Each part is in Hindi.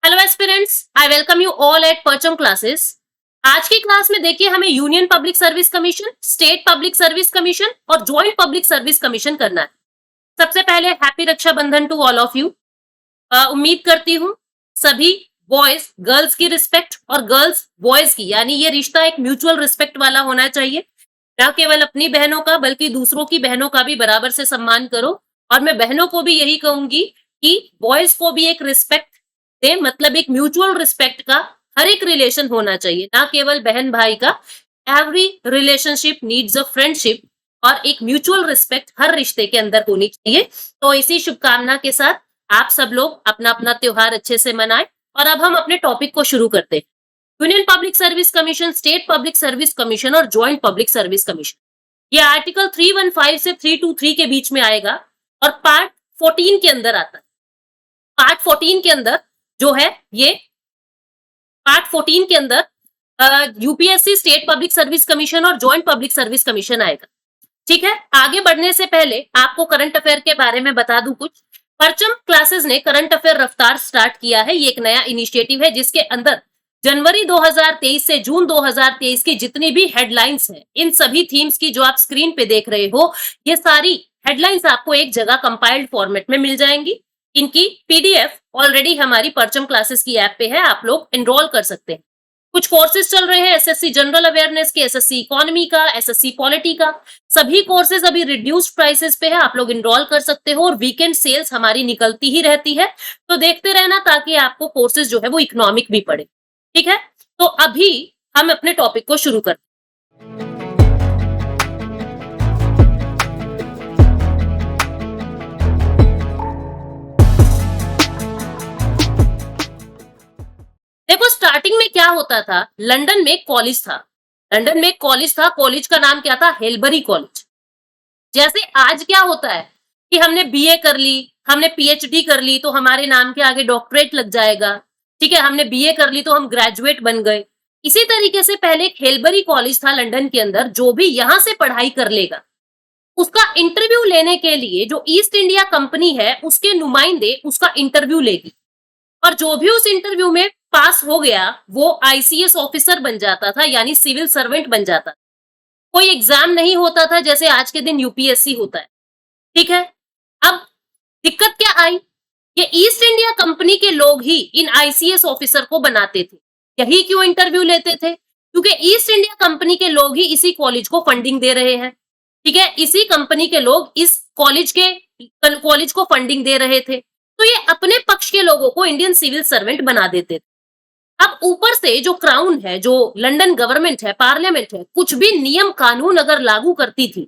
Hello aspirants, I welcome you all at Parcham classes. आज की क्लास में देखिए हमें union public service commission, state public service commission और ज्वाइंट पब्लिक सर्विस कमीशन करना है। सबसे पहले happy Rakshabandhan to all of you. उम्मीद करती हूँ सभी बॉयज गर्ल्स की रिस्पेक्ट और गर्ल्स बॉयज की, यानी ये रिश्ता एक म्यूचुअल रिस्पेक्ट वाला होना चाहिए। न केवल अपनी बहनों का बल्कि दूसरों की बहनों का भी बराबर से सम्मान करो। और मैं बहनों को भी यही कहूंगी कि बॉयज को भी एक रिस्पेक्ट दे, मतलब एक म्यूचुअल रिस्पेक्ट का हर एक रिलेशन होना चाहिए, ना केवल बहन भाई का। Every relationship needs a friendship और एक म्यूचुअल रिस्पेक्ट हर रिश्ते के अंदर होनी चाहिए। तो इसी शुभकामना के साथ आप सब लोग अपना अपना त्योहार अच्छे से मनाएं। और अब हम अपने टॉपिक को शुरू करते हैं। Union public service commission, state public service commission और ज्वाइंट पब्लिक सर्विस कमीशन, ये आर्टिकल 315 से 323 के बीच में आएगा और पार्ट 14 के अंदर आता है। पार्ट 14 के अंदर जो है ये पार्ट 14 के अंदर UPSC, state public service commission और ज्वाइंट पब्लिक सर्विस कमीशन आएगा। ठीक है, आगे बढ़ने से पहले आपको करंट अफेयर के बारे में बता दूं कुछ। परचम क्लासेस ने करंट अफेयर रफ्तार स्टार्ट किया है। ये एक नया इनिशिएटिव है जिसके अंदर जनवरी 2023 से जून 2023 की जितनी भी हेडलाइंस हैं, इन सभी थीम्स की जो आप स्क्रीन पे देख रहे हो, ये सारी हेडलाइंस आपको एक जगह कंपाइल्ड फॉर्मेट में मिल जाएंगी। इनकी पीडीएफ ऑलरेडी हमारी परचम क्लासेस की ऐप पे है, आप लोग एनरोल कर सकते हैं। कुछ कोर्सेज चल रहे हैं एसएससी जनरल अवेयरनेस के, एसएससी इकोनॉमी का, एसएससी पॉलिटी का। सभी कोर्सेज अभी रिड्यूस्ड प्राइसेस पे है, आप लोग एनरोल कर सकते हो। और वीकेंड सेल्स हमारी निकलती ही रहती है, तो देखते रहना ताकि आपको कोर्सेज जो है वो इकोनॉमिक भी पड़े। ठीक है, तो अभी हम अपने टॉपिक को शुरू करते हैं। देखो स्टार्टिंग में क्या होता था, लंदन में एक कॉलेज था। लंदन में एक कॉलेज था, कॉलेज का नाम क्या था? हेलबरी कॉलेज। जैसे आज क्या होता है कि हमने बीए कर ली, हमने पीएचडी कर ली तो हमारे नाम के आगे डॉक्टरेट लग जाएगा। ठीक है, हमने बीए कर ली तो हम ग्रेजुएट बन गए। इसी तरीके से पहले एक हेलबरी कॉलेज था लंदन के अंदर, जो भी यहां से पढ़ाई कर लेगा उसका इंटरव्यू लेने के लिए जो ईस्ट इंडिया कंपनी है उसके नुमाइंदे उसका इंटरव्यू लेगी। और जो भी उस इंटरव्यू में पास हो गया वो आईसीएस ऑफिसर बन जाता था, यानी सिविल सर्वेंट बन जाता था। कोई एग्जाम नहीं होता था जैसे आज के दिन यूपीएससी होता है। ठीक है, अब दिक्कत क्या आई? ये ईस्ट इंडिया कंपनी के लोग ही इन आईसीएस ऑफिसर को बनाते थे। यही क्यों इंटरव्यू लेते थे? क्योंकि ईस्ट इंडिया कंपनी के लोग ही इसी कॉलेज को फंडिंग दे रहे हैं। ठीक है, इसी कंपनी के लोग इस कॉलेज को फंडिंग दे रहे थे, तो ये अपने पक्ष के लोगों को इंडियन सिविल सर्वेंट बना देते थे। अब ऊपर से जो क्राउन है, जो लंदन गवर्नमेंट है, पार्लियामेंट है, कुछ भी नियम कानून अगर लागू करती थी,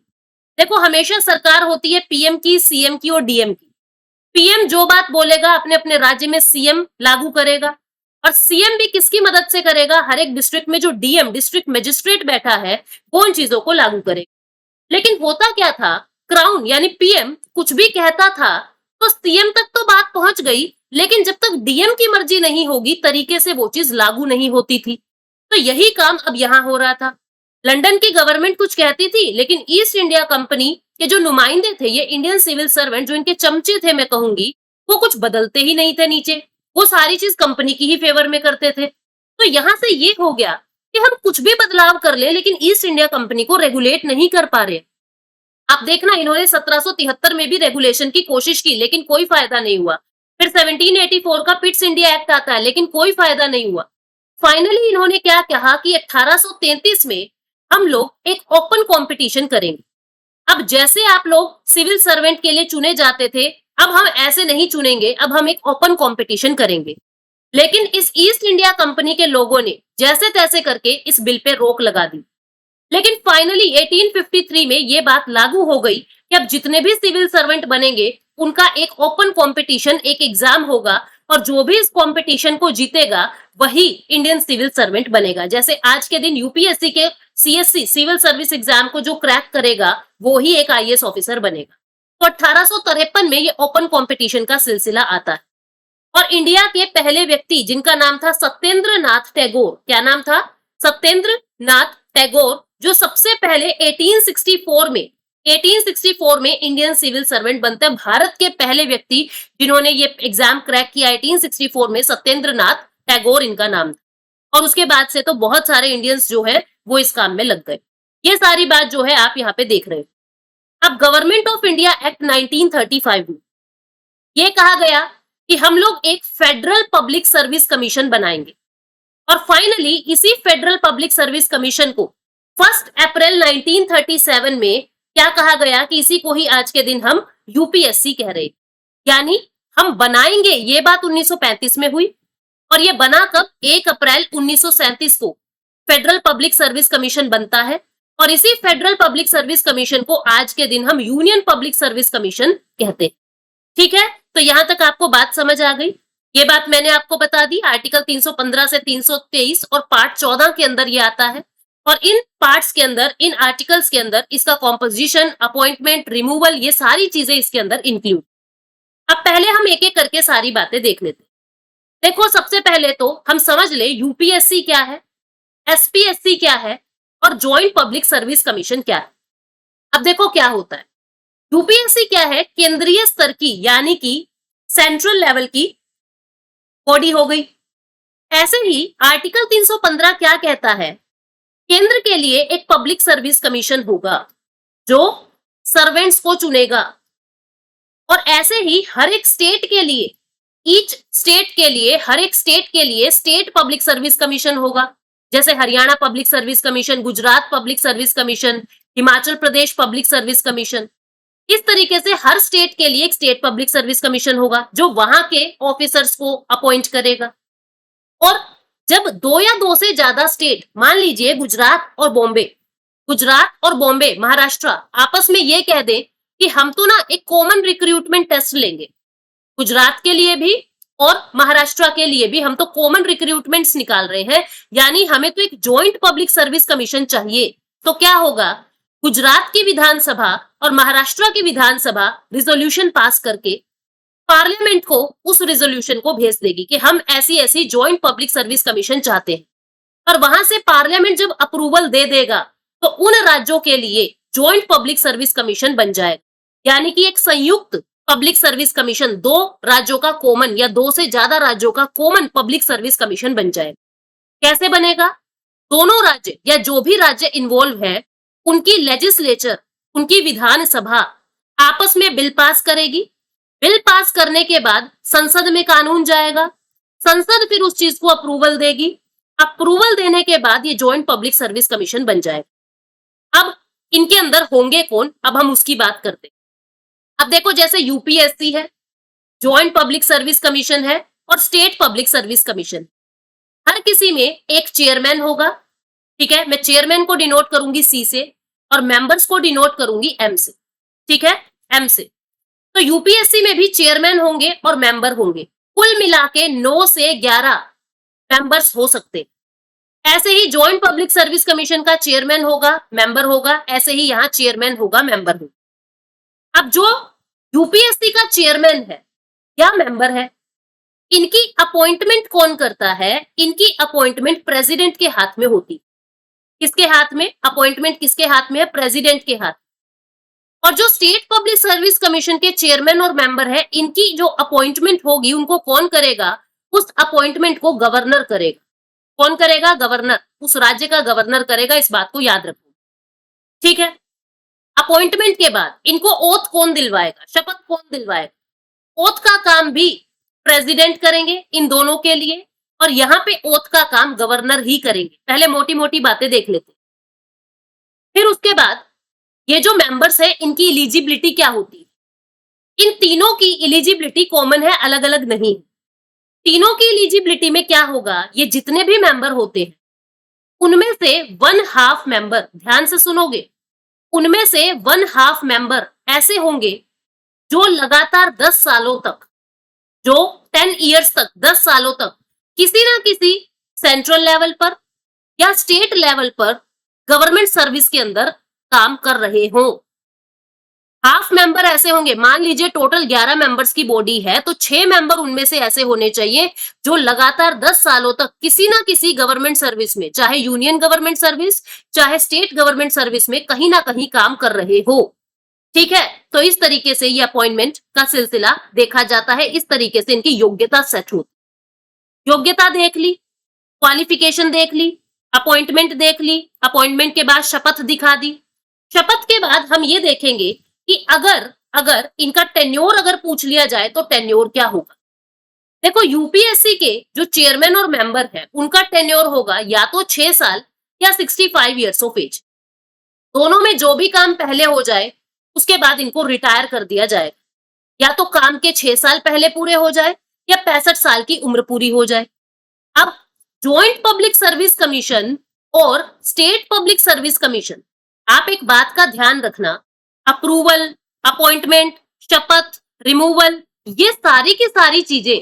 देखो हमेशा सरकार होती है पीएम की, सीएम की और डीएम की। पीएम जो बात बोलेगा अपने अपने राज्य में सीएम लागू करेगा। और सीएम भी किसकी मदद से करेगा? हर एक डिस्ट्रिक्ट में जो डीएम, डिस्ट्रिक्ट मजिस्ट्रेट बैठा है, वो उन चीजों को लागू करेगा। लेकिन होता क्या था, क्राउन यानी पीएम कुछ भी कहता था तो सीएम तक तो बात पहुंच गई, लेकिन जब तक डीएम की मर्जी नहीं होगी तरीके से वो चीज लागू नहीं होती थी। तो यही काम अब यहां हो रहा था। लंदन की गवर्नमेंट कुछ कहती थी, लेकिन ईस्ट इंडिया कंपनी के जो नुमाइंदे थे, ये इंडियन सिविल सर्वेंट जो इनके चमचे थे मैं कहूंगी, वो कुछ बदलते ही नहीं थे नीचे। वो सारी चीज कंपनी की ही फेवर में करते थे। तो यहां से ये हो गया कि हम कुछ भी बदलाव कर ले लेकिन ईस्ट इंडिया कंपनी को रेगुलेट नहीं कर पा रहे। आप देखना, इन्होंने 1773 में भी रेगुलेशन की कोशिश की लेकिन कोई फायदा नहीं हुआ। फिर 1784 का पिट्स इंडिया एक्ट आता है लेकिन कोई फायदा नहीं हुआ। फाइनली इन्होंने क्या कहा कि 1833 में हम लोग एक ओपन कंपटीशन करेंगे। अब जैसे आप लोग सिविल सर्वेंट के लिए चुने जाते थे, अब हम ऐसे नहीं चुनेंगे, अब हम एक ओपन कंपटीशन करेंगे। लेकिन इस ईस्ट इंडिया कंपनी के लोगों ने जैसे तैसे करके इस बिल पे रोक लगा दी। लेकिन फाइनली 1853 में ये बात लागू हो गई कि अब जितने भी सिविल सर्वेंट बनेंगे उनका एक ओपन कंपटीशन, एक एग्जाम होगा और जो भी इस कंपटीशन को जीतेगा वही इंडियन सिविल सर्वेंट बनेगा। जैसे आज के दिन यूपीएससी के सीएससी सिविल सर्विस एग्जाम को जो क्रैक करेगा वो ही एक आईएएस ऑफिसर बनेगा। तो 1853 में ये ओपन कंपटीशन का सिलसिला आता है। और इंडिया के पहले व्यक्ति जिनका नाम था सत्येंद्र नाथ टैगोर, क्या नाम था? सत्येंद्र नाथ टैगोर, जो सबसे पहले 1864 में 1864 में इंडियन सिविल सर्वेंट बनते हैं। भारत के पहले व्यक्ति जिन्होंने ये एग्जाम क्रैक किया 1864 में, सत्येंद्र नाथ टैगोर इनका नाम था। और उसके बाद से तो बहुत सारे इंडियंस जो है वो इस काम में लग गए। ये सारी बात जो है आप यहाँ पे देख रहे हो। अब गवर्नमेंट ऑफ इंडिया एक्ट 1935 में ये कहा गया कि हम लोग एक फेडरल पब्लिक सर्विस कमीशन बनाएंगे। और फाइनली इसी फेडरल पब्लिक सर्विस कमीशन को 1 अप्रैल 1937 में क्या कहा गया कि इसी को ही आज के दिन हम यूपीएससी कह रहे हैं। यानी हम बनाएंगे, ये बात 1935 में हुई और ये बना कब? 1 अप्रैल 1937 को फेडरल पब्लिक सर्विस कमीशन बनता है। और इसी फेडरल पब्लिक सर्विस कमीशन को आज के दिन हम यूनियन पब्लिक सर्विस कमीशन कहते हैं। ठीक है, तो यहां तक आपको बात समझ आ गई। ये बात मैंने आपको बता दी। आर्टिकल 315 से 323 और पार्ट 14 के अंदर ये आता है। और इन पार्ट्स के अंदर, इन आर्टिकल्स के अंदर इसका कॉम्पोजिशन, अपॉइंटमेंट, रिमूवल, ये सारी चीजें इसके अंदर इंक्लूड। अब पहले हम एक एक करके सारी बातें देख लेते हैं। देखो, सबसे पहले तो हम समझ ले यूपीएससी क्या है, एसपीएससी क्या है और ज्वाइंट पब्लिक सर्विस कमीशन क्या है। अब देखो क्या होता है। यूपीएससी क्या है? केंद्रीय स्तर की, यानी कि सेंट्रल लेवल की बॉडी हो गई। ऐसे ही आर्टिकल 315 क्या कहता है? केंद्र के लिए एक पब्लिक सर्विस कमीशन होगा जो सर्वेंट्स को चुनेगा। और ऐसे ही हर एक स्टेट के लिए, ईच स्टेट के लिए, हर एक स्टेट के लिए स्टेट पब्लिक सर्विस कमीशन होगा। जैसे Haryana public service commission, Gujarat public service commission, Himachal Pradesh public service commission. इस तरीके से हर स्टेट के लिए एक स्टेट पब्लिक सर्विस कमीशन होगा जो वहां के ऑफिसर्स को अपॉइंट करेगा। और जब 2 या 2 से ज्यादा स्टेट, मान लीजिए गुजरात और बॉम्बे, महाराष्ट्र आपस में ये कह दें कि हम तो ना एक कॉमन रिक्रूटमेंट टेस्ट लेंगे, गुजरात के लिए भी और महाराष्ट्र के लिए भी हम तो कॉमन रिक्रूटमेंट्स निकाल रहे हैं, यानी हमें तो एक जॉइंट पब्लिक सर्विस कमीशन चाहिए। तो क्या होगा? गुजरात की विधानसभा और महाराष्ट्र की विधानसभा रिजोल्यूशन पास करके पार्लियामेंट को उस रिजोल्यूशन को भेज देगी कि हम ऐसी ऐसी जॉइंट पब्लिक सर्विस कमीशन चाहते हैं। और वहां से पार्लियामेंट जब अप्रूवल दे देगा तो उन राज्यों के लिए जॉइंट पब्लिक सर्विस कमीशन बन जाएगा। यानी कि एक संयुक्त पब्लिक सर्विस कमीशन, 2 राज्यों का कॉमन या 2 से ज्यादा राज्यों का कॉमन पब्लिक सर्विस कमीशन बन जाएगा। कैसे बनेगा? दोनों राज्य या जो भी राज्य इन्वॉल्व है उनकी लेजिस्लेचर, उनकी विधानसभा आपस में बिल पास करेगी। बिल पास करने के बाद संसद में कानून जाएगा, संसद फिर उस चीज को अप्रूवल देगी। अप्रूवल देने के बाद ये जॉइंट पब्लिक सर्विस कमीशन बन जाएगा। अब इनके अंदर होंगे कौन, अब हम उसकी बात करते हैं। अब देखो, जैसे यूपीएससी है, जॉइंट पब्लिक सर्विस कमीशन है और स्टेट पब्लिक सर्विस कमीशन। हर किसी में एक चेयरमैन होगा। ठीक है, मैं चेयरमैन को डिनोट करूंगी सी से और मेंबर्स को डिनोट करूंगी एम से। ठीक है, एम से। तो यूपीएससी में भी चेयरमैन होंगे और मेंबर होंगे। कुल मिला के 9 से 11 मेंबर्स हो सकते। ऐसे ही जॉइंट पब्लिक सर्विस कमीशन का चेयरमैन होगा, मेंबर होगा, ऐसे ही यहाँ चेयरमैन होगा, मेंबर होगा। अब जो यूपीएससी का चेयरमैन है या मेंबर है, इनकी अपॉइंटमेंट कौन करता है? इनकी अपॉइंटमेंट प्रेसिडेंट के हाथ में होती। किसके हाथ में? अपॉइंटमेंट किसके हाथ में है? प्रेसिडेंट के हाथ। और जो स्टेट पब्लिक सर्विस कमीशन के चेयरमैन और मेंबर है, इनकी जो अपॉइंटमेंट होगी उनको कौन करेगा? उस अपॉइंटमेंट को गवर्नर करेगा। कौन करेगा? गवर्नर। उस राज्य का गवर्नर करेगा, इस बात को याद रखो। ठीक है, अपॉइंटमेंट के बाद इनको ओथ कौन दिलवाएगा? शपथ कौन दिलवाएगा? ओथ का काम भी प्रेसिडेंट करेंगे इन दोनों के लिए, और यहां पे ओथ का काम गवर्नर ही करेंगे। पहले मोटी मोटी बातें देख लेते हैं। फिर उसके बाद ये जो मेंबर्स है, इनकी एलिजिबिलिटी क्या होती है? इन तीनों की एलिजिबिलिटी कॉमन है, अलग अलग नहीं। तीनों की एलिजिबिलिटी में क्या होगा? ये जितने भी मेंबर होते हैं उनमें से 1/2 मेंबर, ध्यान से सुनोगे, उनमें से 1/2 मेंबर ऐसे होंगे जो लगातार 10 सालों तक, जो 10 इयर्स तक, 10 सालों तक किसी ना किसी सेंट्रल लेवल पर या स्टेट लेवल पर गवर्नमेंट सर्विस के अंदर काम कर रहे हों। हाफ मेंबर ऐसे होंगे, मान लीजिए टोटल 11 मेंबर्स की बॉडी है तो 6 मेंबर उनमें से ऐसे होने चाहिए जो लगातार 10 सालों तक किसी ना किसी गवर्नमेंट सर्विस में, चाहे यूनियन गवर्नमेंट सर्विस, चाहे स्टेट गवर्नमेंट सर्विस में कहीं ना कहीं काम कर रहे हो। ठीक है, तो इस तरीके से ये अपॉइंटमेंट का सिलसिला देखा जाता है, इस तरीके से इनकी योग्यता सेट होती। योग्यता देख ली, क्वालिफिकेशन देख ली, अपॉइंटमेंट देख ली, अपॉइंटमेंट के बाद शपथ दिखा दी। शपथ के बाद हम ये देखेंगे कि अगर अगर इनका टेन्योर अगर पूछ लिया जाए तो टेन्योर क्या होगा। देखो, यूपीएससी के जो चेयरमैन और मेंबर है उनका टेन्योर होगा या तो 6 साल या 65 ईयर्स ऑफ एज। दोनों में जो भी काम पहले हो जाए उसके बाद इनको रिटायर कर दिया जाएगा। या तो काम के 6 साल पहले पूरे हो जाए या 65 साल की उम्र पूरी हो जाए। अब जॉइंट पब्लिक सर्विस कमीशन और स्टेट पब्लिक सर्विस कमीशन, आप एक बात का ध्यान रखना, अप्रूवल, अपॉइंटमेंट, शपथ, रिमूवल, ये सारी की सारी चीजें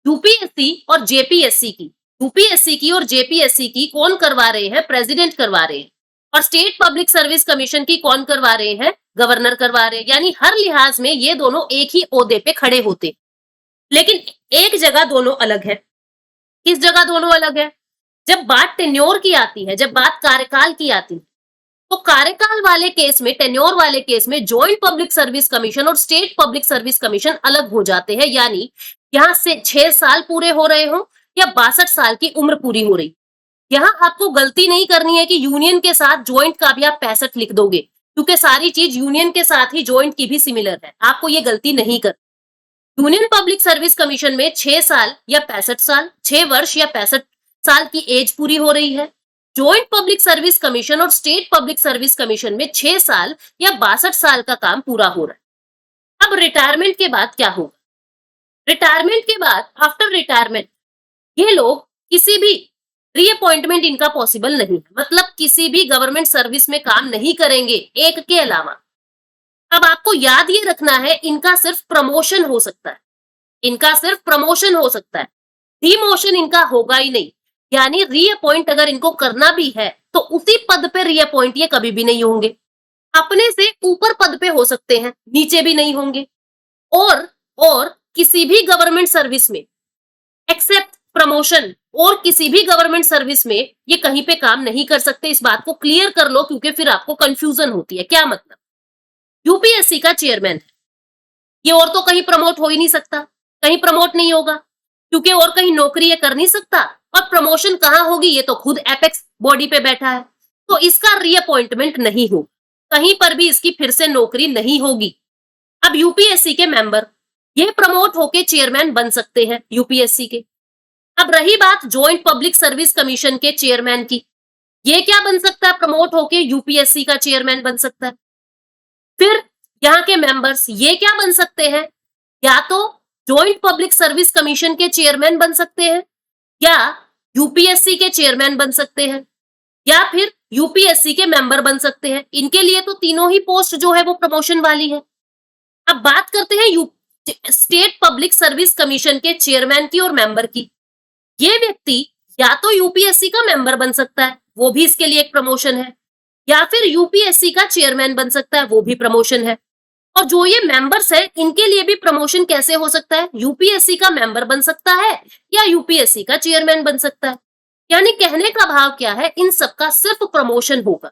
यूपीएससी और जेपीएससी की, यूपीएससी की और जेपीएससी की कौन करवा रहे हैं? प्रेसिडेंट करवा रहे हैं। और स्टेट पब्लिक सर्विस कमीशन की कौन करवा रहे हैं? गवर्नर करवा रहे हैं। यानी हर लिहाज में ये दोनों एक ही ओहदे पे खड़े होते, लेकिन एक जगह दोनों अलग है। किस जगह दोनों अलग है? जब बात टेन्योर की आती है, जब बात कार्यकाल की आती है, तो कार्यकाल वाले केस में, टेन्योर वाले केस में जॉइंट पब्लिक सर्विस कमीशन और स्टेट पब्लिक सर्विस कमीशन अलग हो जाते हैं। यानी यहां से 6 साल पूरे हो रहे हो या 62 साल की उम्र पूरी हो रही, यहां आपको गलती नहीं करनी है कि यूनियन के साथ जॉइंट का भी आप 65 लिख दोगे, क्योंकि सारी चीज यूनियन के साथ ही जॉइंट की भी सिमिलर है। आपको ये गलती नहीं कर। यूनियन पब्लिक सर्विस कमीशन में 6 साल या 65 साल, 6 वर्ष या 65 साल की एज पूरी हो रही है। जॉइंट पब्लिक सर्विस कमीशन और स्टेट पब्लिक सर्विस कमीशन में 6 साल या 62 साल का काम पूरा हो रहा है। अब रिटायरमेंट के बाद क्या होगा? रिटायरमेंट के बाद, आफ्टर रिटायरमेंट, ये लोग किसी भी रीअपॉइंटमेंट इनका पॉसिबल नहीं है, मतलब किसी भी गवर्नमेंट सर्विस में काम नहीं करेंगे एक के अलावा। अब आपको याद ये रखना है, इनका सिर्फ प्रमोशन हो सकता है, इनका सिर्फ प्रमोशन हो सकता है, डिमोशन इनका होगा ही नहीं। यानी रीअपॉइंट अगर इनको करना भी है तो उसी पद पे रीअपॉइंट ये कभी भी नहीं होंगे। अपने से ऊपर पद पे हो सकते हैं, नीचे भी नहीं होंगे। और किसी भी गवर्नमेंट सर्विस में एक्सेप्ट प्रमोशन, और किसी भी गवर्नमेंट सर्विस में ये कहीं पे काम नहीं कर सकते। इस बात को क्लियर कर लो, क्योंकि फिर आपको कंफ्यूजन होती है। क्या मतलब? यूपीएससी का चेयरमैन है, ये और तो कहीं प्रमोट हो ही नहीं सकता, कहीं प्रमोट नहीं होगा, क्योंकि और कहीं नौकरी ये कर नहीं सकता। और प्रमोशन कहां होगी? ये तो खुद एपेक्स बॉडी पे बैठा है, तो इसका रीअपॉइंटमेंट नहीं हो, कहीं पर भी इसकी फिर से नौकरी नहीं होगी। अब यूपीएससी के मेंबर ये प्रमोट होके चेयरमैन बन सकते हैं यूपीएससी के। अब रही बात जॉइंट पब्लिक सर्विस कमीशन के चेयरमैन की, ये क्या बन सकता है? प्रमोट होके यूपीएससी का चेयरमैन बन सकता है। फिर यहाँ के मेंबर्स ये क्या बन सकते हैं? या तो जॉइंट पब्लिक सर्विस कमीशन के चेयरमैन बन सकते हैं, या यूपीएससी के चेयरमैन बन सकते हैं, या फिर यूपीएससी के मेंबर बन सकते हैं। इनके लिए तो तीनों ही पोस्ट जो है वो प्रमोशन वाली है। अब बात करते हैं स्टेट पब्लिक सर्विस कमीशन के चेयरमैन की और मेंबर की। ये व्यक्ति या तो यूपीएससी का मेंबर बन सकता है, वो भी इसके लिए एक प्रमोशन है, या फिर यूपीएससी का चेयरमैन बन सकता है, वो भी प्रमोशन है। और जो ये मेंबर्स है इनके लिए भी प्रमोशन कैसे हो सकता है? यूपीएससी का मेंबर बन सकता है या यूपीएससी का चेयरमैन बन सकता है। यानी कहने का भाव क्या है? इन सबका सिर्फ प्रमोशन होगा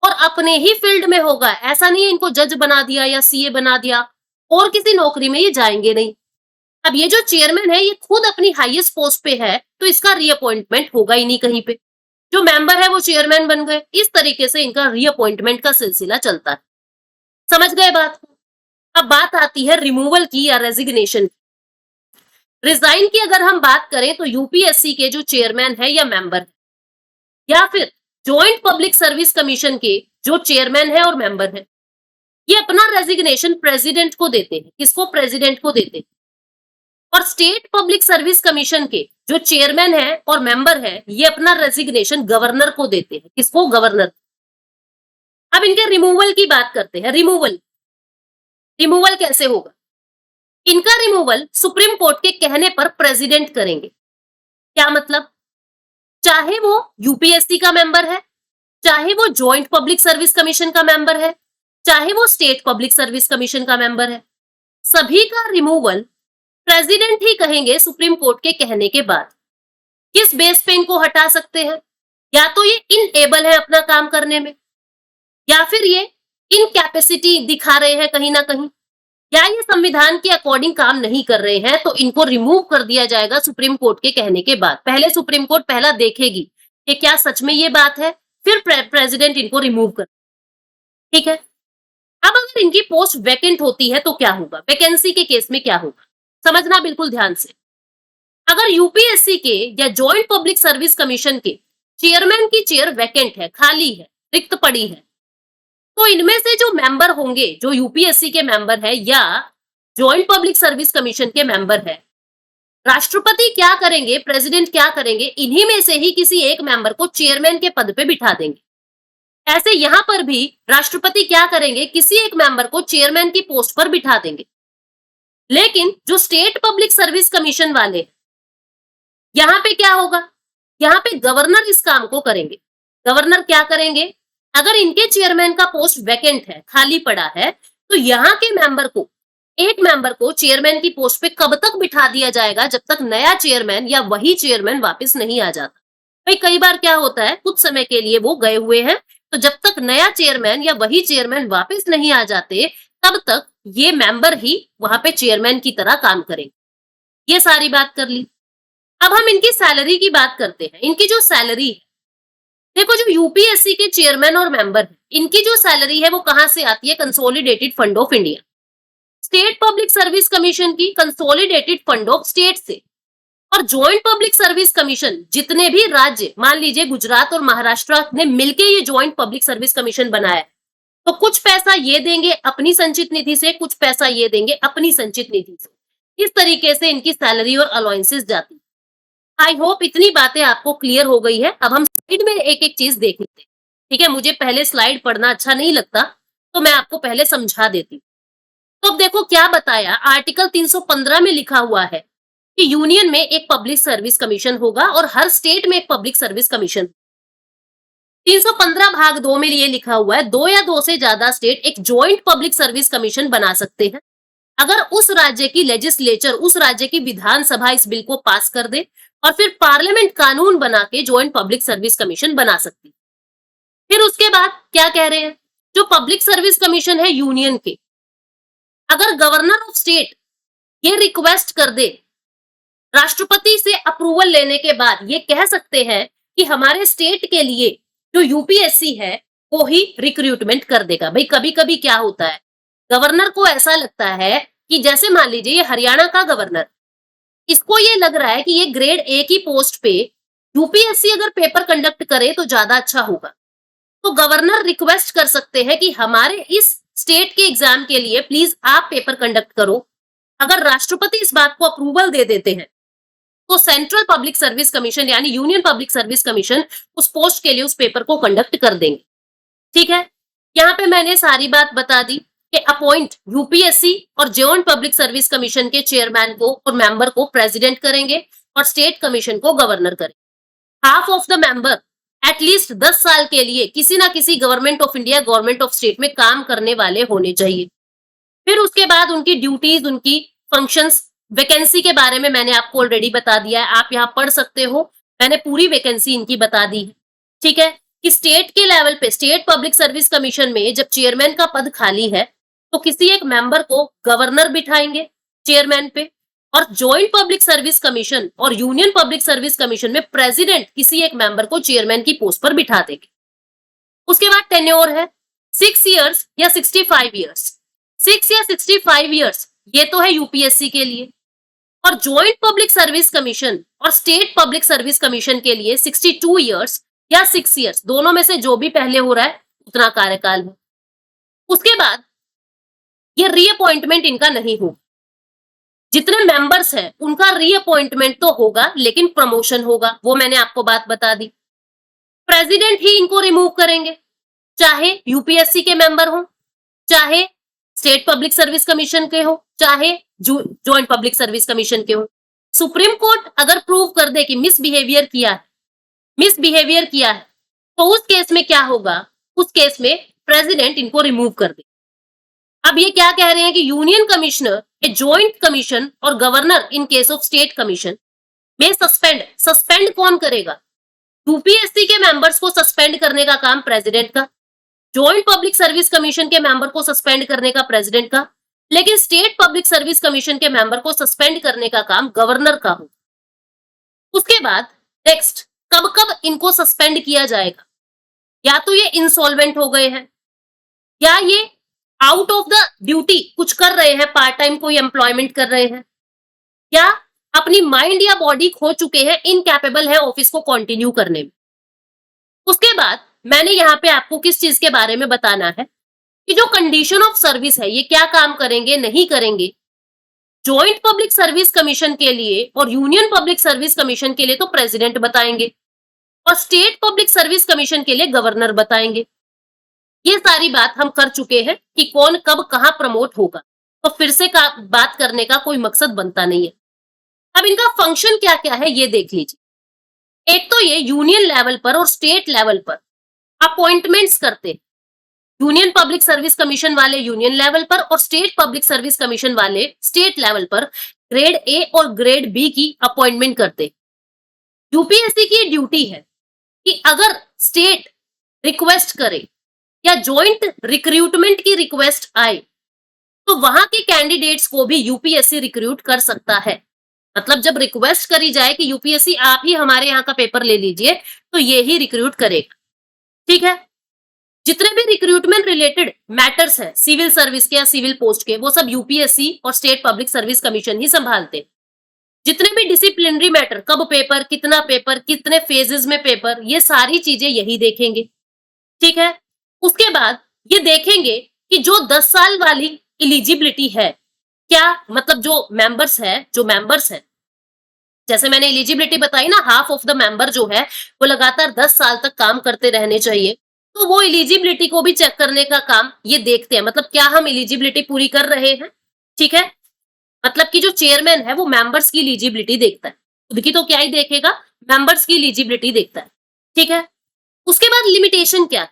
और अपने ही फील्ड में होगा। ऐसा नहीं है इनको जज बना दिया या सीए बना दिया और किसी नौकरी में ये जाएंगे नहीं। अब ये जो चेयरमैन है ये खुद अपनी हाईएस्ट पोस्ट पे है, तो इसका रीअपॉइंटमेंट होगा ही नहीं कहीं पे। जो मेंबर है वो चेयरमैन बन गए, इस तरीके से इनका रीअपॉइंटमेंट का सिलसिला चलता है। समझ गए बात को? अब बात आती है रिमूवल की या रेजिग्नेशन की। रिजाइन की अगर हम बात करें तो यूपीएससी के जो चेयरमैन है या मेंबर है, या फिर जॉइंट पब्लिक सर्विस कमीशन के जो चेयरमैन है और मेंबर है, ये अपना रेजिग्नेशन प्रेसिडेंट को देते हैं। किसको? प्रेसिडेंट को देते हैं। और स्टेट पब्लिक सर्विस कमीशन के जो चेयरमैन है और मेंबर है, ये अपना रेजिग्नेशन गवर्नर को देते हैं। किसको? गवर्नर। अब इनके रिमूवल की बात करते हैं। रिमूवल कैसे होगा? इनका रिमूवल सुप्रीम कोर्ट के कहने पर प्रेसिडेंट करेंगे। क्या मतलब? चाहे वो यूपीएससी का मेंबर है, चाहे वो जॉइंट पब्लिक सर्विस कमीशन का मेंबर है, चाहे वो स्टेट पब्लिक सर्विस कमीशन का मेंबर है, सभी का रिमूवल प्रेसिडेंट ही कहेंगे सुप्रीम कोर्ट के कहने के बाद। किस बेस पे इनको हटा सकते हैं? या तो ये इनएबल है अपना काम करने में, या फिर ये इनकैपेसिटी दिखा रहे हैं कहीं ना कहीं, या ये संविधान के अकॉर्डिंग काम नहीं कर रहे हैं, तो इनको रिमूव कर दिया जाएगा सुप्रीम कोर्ट के कहने के बाद। पहले सुप्रीम कोर्ट पहला देखेगी कि क्या सच में ये बात है, फिर प्रेसिडेंट इनको रिमूव कर, ठीक है। अब अगर इनकी पोस्ट वैकेंट होती है तो क्या होगा, वैकेंसी के केस में क्या होगा, समझना बिल्कुल ध्यान से। अगर यूपीएससी के या जॉइंट पब्लिक सर्विस कमीशन के चेयरमैन की चेयर वैकेंट है, खाली है, रिक्त पड़ी है, तो इनमें से जो मेंबर होंगे, जो यूपीएससी के मेंबर है या जॉइंट पब्लिक सर्विस कमीशन के मेंबर है, राष्ट्रपति क्या करेंगे, प्रेसिडेंट क्या करेंगे, इन्हीं में से ही किसी एक मेंबर को चेयरमैन के पद पे बिठा देंगे। ऐसे यहां पर भी राष्ट्रपति क्या करेंगे, किसी एक मेंबर को चेयरमैन की पोस्ट पर बिठा देंगे। लेकिन जो स्टेट पब्लिक सर्विस कमीशन वाले, यहां पे क्या होगा, यहां पे गवर्नर इस काम को करेंगे। गवर्नर क्या करेंगे, अगर इनके चेयरमैन का पोस्ट वैकेंट है, खाली पड़ा है, तो यहाँ के मेंबर को, एक मेंबर को चेयरमैन की पोस्ट पे कब तक बिठा दिया जाएगा, जब तक नया चेयरमैन या वही चेयरमैन वापस नहीं आ जाता। भाई कई बार क्या होता है, कुछ समय के लिए वो गए हुए हैं, तो जब तक नया चेयरमैन या वही चेयरमैन वापस नहीं आ जाते, तब तक ये मेंबर ही वहां पे चेयरमैन की तरह काम करेंगे। ये सारी बात कर ली। अब हम इनकी सैलरी की बात करते हैं। इनकी जो सैलरी है, देखो जो यूपीएससी के चेयरमैन और मेंबर है, इनकी जो सैलरी है वो कहां से आती है, consolidated fund of India. State public service commission की कंसोलिडेटेड फंड ऑफ स्टेट से, और जॉइंट पब्लिक सर्विस कमीशन जितने भी राज्य, मान लीजिए गुजरात और महाराष्ट्र ने मिलके ये जॉइंट पब्लिक सर्विस कमीशन बनाया है, तो कुछ पैसा ये देंगे अपनी संचित निधि से, कुछ पैसा ये देंगे अपनी संचित निधि से। इस तरीके से इनकी सैलरी और अलाउंसेस जाती है। आई होप इतनी बातें आपको क्लियर हो गई है। अब हम स्लाइड में एक एक चीज देख लेते हैं, ठीक है। मुझे पहले स्लाइड पढ़ना अच्छा नहीं लगता, तो मैं आपको पहले समझा देती हूँ। तो अब देखो क्या बताया, आर्टिकल 315 में लिखा हुआ है कि यूनियन में एक पब्लिक सर्विस कमीशन होगा और हर स्टेट में एक पब्लिक सर्विस कमीशन। 315 भाग 2 में ये लिखा हुआ है, 2 या 2 से ज्यादा स्टेट एक जॉइंट पब्लिक सर्विस कमीशन बना सकते हैं अगर उस राज्य की लेजिस्लेचर, उस राज्य की विधानसभा इस बिल को पास कर दे, और फिर पार्लियामेंट कानून बना के जॉइंट पब्लिक सर्विस कमीशन बना सकती है। फिर उसके बाद क्या कह रहे हैं, जो पब्लिक सर्विस कमीशन है यूनियन के, अगर गवर्नर ऑफ स्टेट ये रिक्वेस्ट कर दे, राष्ट्रपति से अप्रूवल लेने के बाद ये कह सकते हैं कि हमारे स्टेट के लिए जो यूपीएससी है वो ही रिक्रूटमेंट कर देगा। भाई कभी कभी क्या होता है, गवर्नर को ऐसा लगता है कि जैसे मान लीजिए ये हरियाणा का गवर्नर, इसको ये लग रहा है कि ये ग्रेड ए की पोस्ट पे यूपीएससी अगर पेपर कंडक्ट करे तो ज्यादा अच्छा होगा, तो गवर्नर रिक्वेस्ट कर सकते हैं कि हमारे इस स्टेट के एग्जाम के लिए प्लीज आप पेपर कंडक्ट करो। अगर राष्ट्रपति इस बात को अप्रूवल दे देते हैं, तो सेंट्रल पब्लिक सर्विस कमीशन यानी यूनियन पब्लिक सर्विस कमीशन उस पोस्ट के लिए उस पेपर को कंडक्ट कर देंगे, ठीक है। यहाँ पे मैंने सारी बात बता दी कि अपॉइंट यूपीएससी और जॉइंट पब्लिक सर्विस कमीशन के चेयरमैन को और मेंबर को प्रेसिडेंट करेंगे और स्टेट कमीशन को गवर्नर करेंगे। Half of the member at least 10 साल के लिए किसी ना किसी government of India, government of state में काम करने वाले होने चाहिए। फिर उसके बाद उनकी ड्यूटीज, उनकी फंक्शंस, वैकेंसी के बारे में मैंने आपको ऑलरेडी बता दिया है, आप यहाँ पढ़ सकते हो, मैंने पूरी वैकेंसी इनकी बता दी है, ठीक है। कि स्टेट के लेवल पे, स्टेट पब्लिक सर्विस कमीशन में जब चेयरमैन का पद खाली है, तो किसी एक मेंबर को गवर्नर बिठाएंगे चेयरमैन पे, और जॉइंट पब्लिक सर्विस कमीशन और यूनियन पब्लिक सर्विस कमीशन में प्रेसिडेंट किसी एक मेंबर को चेयरमैन की पोस्ट पर बिठा देंगे। उसके बाद टेन्योर है 6 इयर्स या 65 इयर्स। 6 या 65 इयर्स ये तो है यूपीएससी के लिए, और जॉइंट पब्लिक सर्विस कमीशन और स्टेट पब्लिक सर्विस कमीशन के लिए 62 इयर्स या 6 इयर्स, दोनों में से जो भी पहले हो रहा है उतना कार्यकाल है। उसके बाद ये रीअपॉइंटमेंट इनका नहीं होगा, जितने मेंबर्स हैं उनका रीअपॉइंटमेंट तो होगा लेकिन प्रमोशन होगा, वो मैंने आपको बात बता दी। प्रेसिडेंट ही इनको रिमूव करेंगे, चाहे यूपीएससी के मेंबर हो, चाहे स्टेट पब्लिक सर्विस कमीशन के हो, चाहे जॉइंट पब्लिक सर्विस कमीशन के हो। सुप्रीम कोर्ट अगर प्रूव कर दे कि मिसबिहेवियर किया है, तो उस केस में क्या होगा, उस केस में प्रेसिडेंट इनको रिमूव कर दे। अब ये क्या कह रहे हैं कि union commissioner, a joint commission और governor in case of state commission में सस्पेंड कौन करेगा, यूपीएससी के मेंबर्स को सस्पेंड करने का काम प्रेसिडेंट का, जॉइंट पब्लिक सर्विस कमीशन के मेंबर को सस्पेंड करने का प्रेसिडेंट का, लेकिन स्टेट पब्लिक सर्विस कमीशन के मेंबर को सस्पेंड करने का काम गवर्नर का हो। उसके बाद नेक्स्ट, कब कब इनको सस्पेंड किया जाएगा? या तो ये इंसॉल्वेंट हो गए हैं, या ये आउट ऑफ द ड्यूटी कुछ कर रहे हैं, पार्ट टाइम कोई एम्प्लॉयमेंट कर रहे हैं, या अपनी माइंड या बॉडी खो चुके हैं, इनकैपेबल है ऑफिस को कंटिन्यू करने में। उसके बाद मैंने यहाँ पे आपको किस चीज के बारे में बताना है कि जो कंडीशन ऑफ सर्विस है, ये क्या काम करेंगे नहीं करेंगे। जॉइंट पब्लिक सर्विस कमीशन के लिए और यूनियन पब्लिक सर्विस कमीशन के लिए तो प्रेसिडेंट बताएंगे, और स्टेट पब्लिक सर्विस कमीशन के लिए गवर्नर बताएंगे। ये सारी बात हम कर चुके हैं कि कौन कब कहां प्रमोट होगा, तो फिर से बात करने का कोई मकसद बनता नहीं है। अब इनका फंक्शन क्या क्या है ये देख लीजिए। एक तो ये यूनियन लेवल पर और स्टेट लेवल पर अपॉइंटमेंट्स करते हैं। यूनियन पब्लिक सर्विस कमीशन वाले यूनियन लेवल पर और स्टेट पब्लिक सर्विस कमीशन वाले स्टेट लेवल पर ग्रेड ए और ग्रेड बी की अपॉइंटमेंट करते हैं। यूपीएससी की ड्यूटी है कि अगर स्टेट रिक्वेस्ट करे या ज्वाइंट रिक्रूटमेंट की रिक्वेस्ट आए तो वहां के कैंडिडेट्स को भी यूपीएससी रिक्रूट कर सकता है। मतलब जब रिक्वेस्ट करी जाए कि यूपीएससी आप ही हमारे यहाँ का पेपर ले लीजिए, तो ये ही रिक्रूट करेगा। ठीक है, जितने भी रिक्रूटमेंट रिलेटेड मैटर्स हैं सिविल सर्विस के या सिविल पोस्ट के, वो सब यूपीएससी और स्टेट पब्लिक सर्विस कमीशन ही संभालते हैं। जितने भी डिसिप्लिनरी मैटर, कब पेपर, कितने फेजेस में पेपर, ये सारी चीजें यही देखेंगे। ठीक है, उसके बाद ये देखेंगे कि जो 10 साल वाली एलिजिबिलिटी है, क्या मतलब जो मेंबर्स है, जैसे मैंने एलिजिबिलिटी बताई ना, हाफ ऑफ द मेंबर जो है वो लगातार 10 साल तक काम करते रहने चाहिए, तो वो एलिजिबिलिटी को भी चेक करने का काम ये देखते हैं। मतलब क्या हम एलिजिबिलिटी पूरी कर रहे हैं। ठीक है, मतलब कि जो चेयरमैन है वो मेंबर्स की एलिजिबिलिटी देखता है, खुद की तो क्या ही देखेगा, मेंबर्स की एलिजिबिलिटी देखता है। ठीक है, उसके बाद लिमिटेशन क्या है,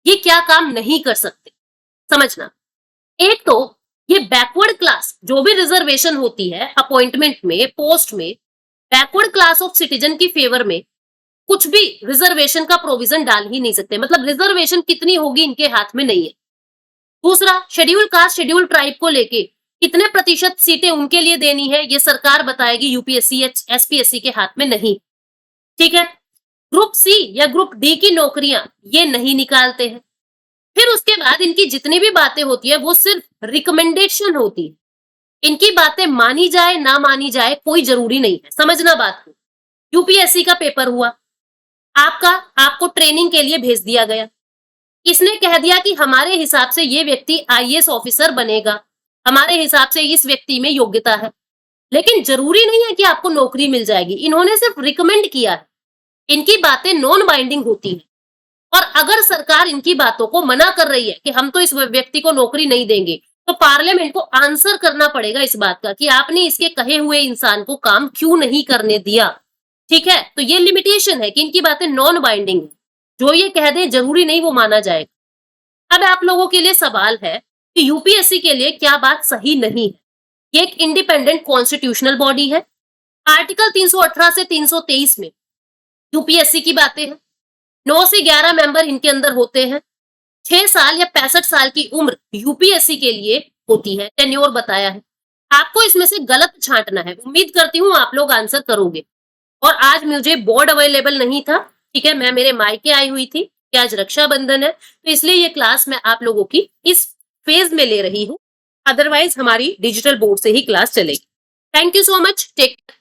ये क्या काम नहीं कर सकते, समझना। एक तो ये बैकवर्ड क्लास, जो भी रिजर्वेशन होती है अपॉइंटमेंट में, पोस्ट में, बैकवर्ड क्लास ऑफ सिटीजन की फेवर में कुछ भी रिजर्वेशन का प्रोविजन डाल ही नहीं सकते। मतलब रिजर्वेशन कितनी होगी इनके हाथ में नहीं है। दूसरा, शेड्यूल कास्ट शेड्यूल ट्राइब को लेके कितने प्रतिशत सीटें उनके लिए देनी है, ये सरकार बताएगी, यूपीएससी या एसपीएससी के हाथ में नहीं। ठीक है, ग्रुप सी या ग्रुप डी की नौकरियां ये नहीं निकालते हैं। फिर उसके बाद इनकी जितनी भी बातें होती है वो सिर्फ रिकमेंडेशन होती है। इनकी बातें मानी जाए ना मानी जाए कोई जरूरी नहीं है, समझना बात को। यूपीएससी का पेपर हुआ, आपको ट्रेनिंग के लिए भेज दिया गया, इसने कह दिया कि हमारे हिसाब से ये व्यक्ति आईएएस ऑफिसर बनेगा, हमारे हिसाब से इस व्यक्ति में योग्यता है, लेकिन जरूरी नहीं है कि आपको नौकरी मिल जाएगी। इन्होंने सिर्फ रिकमेंड किया है, इनकी बातें नॉन बाइंडिंग होती हैं। और अगर सरकार इनकी बातों को मना कर रही है कि हम तो इस व्यक्ति को नौकरी नहीं देंगे, तो पार्लियामेंट को आंसर करना पड़ेगा इस बात का कि आपने इसके कहे हुए इंसान को काम क्यों नहीं करने दिया। ठीक है, तो ये लिमिटेशन है कि इनकी बातें नॉन बाइंडिंग है, जो ये कह दे जरूरी नहीं वो माना जाएगा। अब आप लोगों के लिए सवाल है कि यूपीएससी के लिए क्या बात सही नहीं है। ये एक इंडिपेंडेंट कॉन्स्टिट्यूशनल बॉडी है। आर्टिकल 318 से 323 में यूपीएससी की बातें हैं। 9 से 11 मेंबर इनके अंदर होते हैं। 6 साल या 65 साल की उम्र यूपीएससी के लिए होती है, टेन्योर बताया है। आपको इसमें से गलत छांटना है। उम्मीद करती हूँ आप लोग आंसर करोगे। और आज मुझे बोर्ड अवेलेबल नहीं था, ठीक है, मैं मेरे मायके आई हुई थी कि आज रक्षाबंधन है, तो इसलिए ये क्लास मैं आप लोगों की इस फेज में ले रही हूँ। अदरवाइज हमारी डिजिटल बोर्ड से ही क्लास चलेगी। Thank you so much, take